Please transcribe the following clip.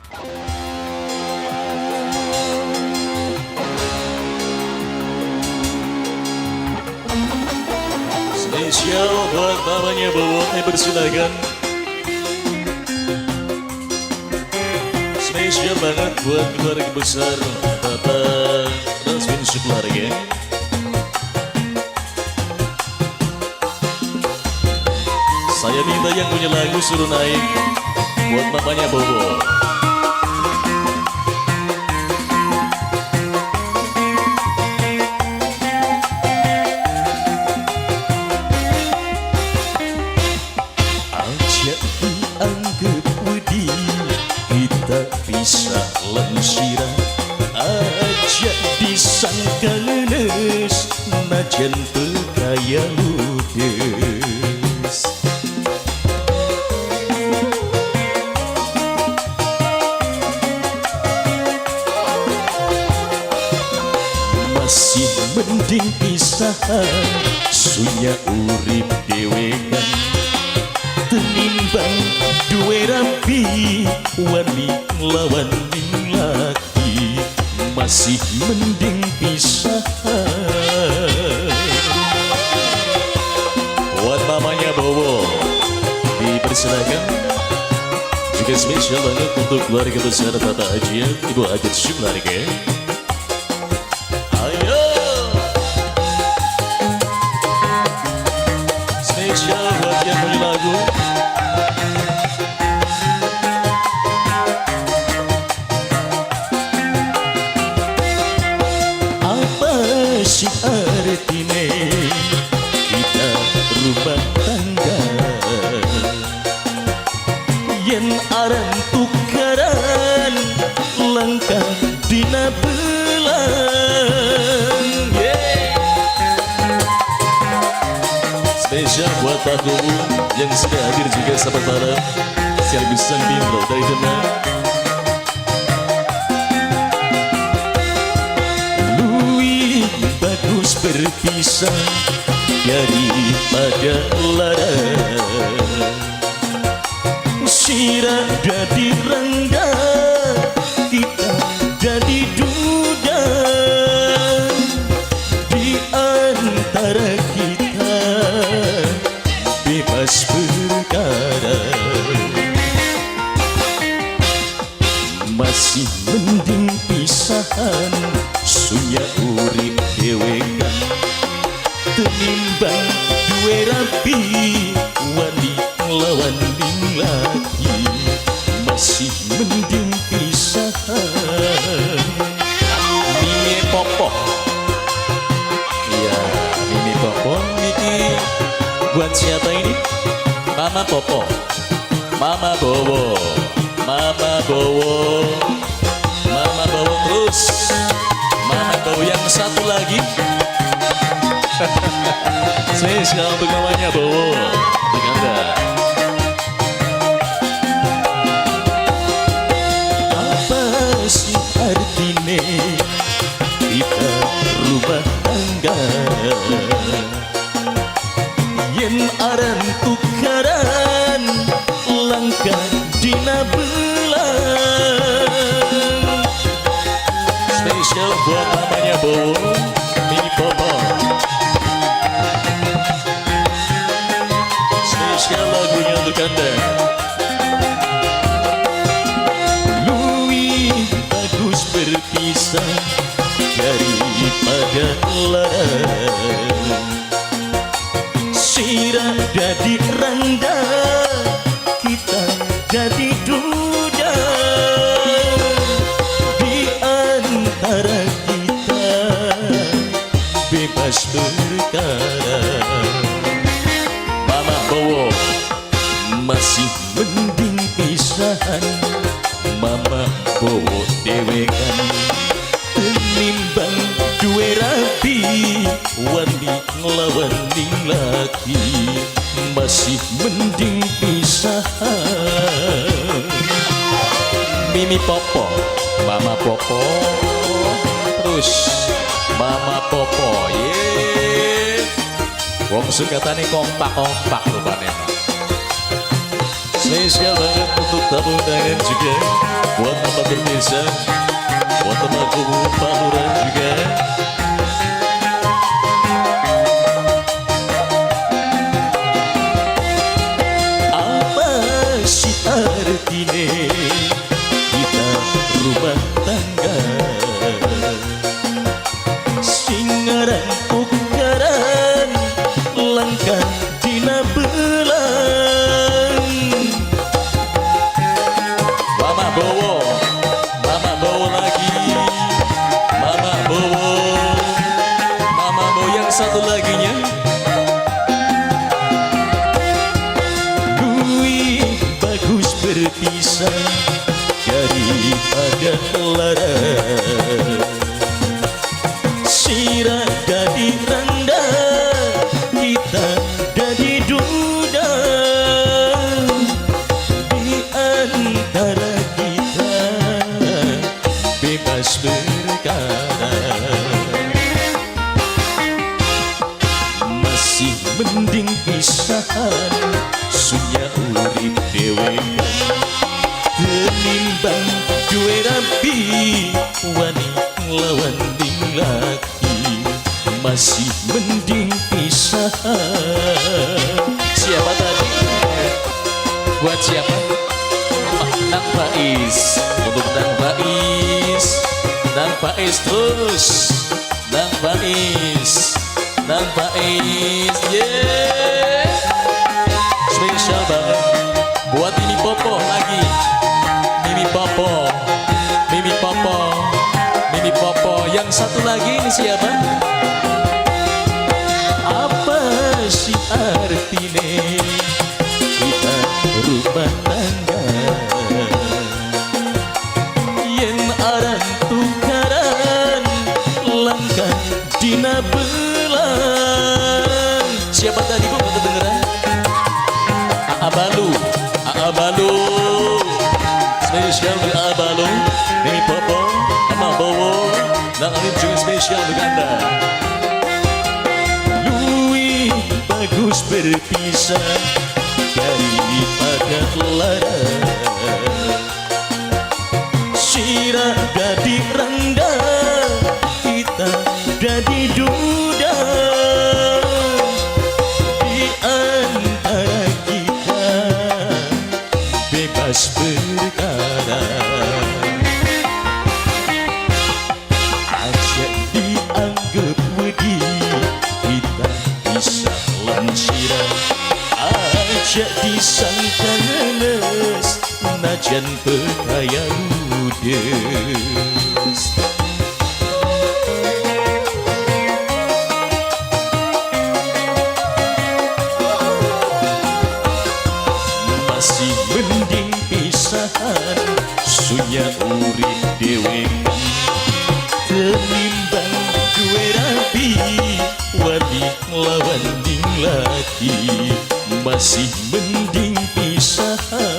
Spesial buat mamanya Bowo, persilakan. Spesial banget buat keluarga besar Bapak Rasmin Sukelarga. Saya minta yang punya lagu suruh naik buat mamanya Bowo. Anggap wedi kita bisa lansira aja disangka lenes najan percaya ludes masih mending pisahan sunya urip dewekan tenimbang duwe rapi wani lawan laki masih mending pisahan. Buat mamanya Bowo dipersilakan. Juga spesial banget untuk keluarga besar Bapak Haji Ibu Ajat Sukelarga. Ayo spesial buat yang punya lagu. Si artine kita rumah tangga yen aran tukaran langkah dina belang Spesial buat Pak Bowo yang sudah hadir juga sahabat malam sekaligus sang bintang dari Demak. Bagus berpisah daripada lara sirah jadi rengga kita jadi duda di antara kita bebas perkara masih mending pisahan sunya urip dewekan tenimbang duwe rapi wani lawan laki masih mending pisahan. Mimi Popo, iya Mimi Popo ini buat siapa ini? Mama Popo, Mama Bowo, Mama Bowo, Mama Bowo terus. Mama Bowo yang satu lagi. Spesial untuk namanya Bowo, untuk Anda. Apa sih artine kita rumah tangga yen aran tukaran langkah dina belang Spesial buat namanya Bowo, Mimi Popo. Spesial lagunya untuk Anda. Luwih bagus berpisah daripada lara sirah jadi randa kita jadi duda di antara kita bebas perkara Mama Bowo masih mending pisahan Mama Bowo dewekan tenimbang duwe rapi wani nglawan laki masih mending pisahan. Mimi Popo, Mama Popo, terus Mama Popo, wong singkatane kompak-kompak rupane. Spesial banget untuk tamu undangan juga buat Bapak Berdesa, buat Bapak Kubu Pak Lurah juga. Apa sih artinya kita rumah tangga? Singaran tukaran langkah dina belang. Mama bowo lagi, Mama bowo yang satu laginya. Duit bagus berpisah daripada larang. Sirah jadi rendah, kita jadi duda. Di antara kita bebas berkata. Masih mending pisahan, sunya urip dewean. Tenimbang dua rapi, wani lawan ding laki. Masih mending pisahan. Siapa tadi? Buat siapa? Nang Faiz. Untuk Nang Faiz. Nang Faiz terus. Nang Faiz. Nang Faiz. Yeah. Spesial banget. Buat ini Popo lagi. Mimi Popo. Mimi Popo. Mimi Popo. Yang satu lagi ini siapa? Apa sih artinya kita rumah tangga? Yen aran tukaran langkah dina belang. Siapa tadi bu kedengeran? Aabalu, Aabalu. Spesial untuk Aabalu. Mimi Popo, Mama Bowo. Nang Alif juga spesial untuk Anda. Bagus berpisah daripada larang. Sirah jadi rendah, kita jadi duda. Di antara kita bebas berkata. Aja dianggap wedi, kita bisa lanciran. Aja disangka ngenes, najan percaya ludes. Masih mending pisahan, sunya urip dewekan. Tenimbang dua rapi, wani lawan ding laki. Masih mending pisahan.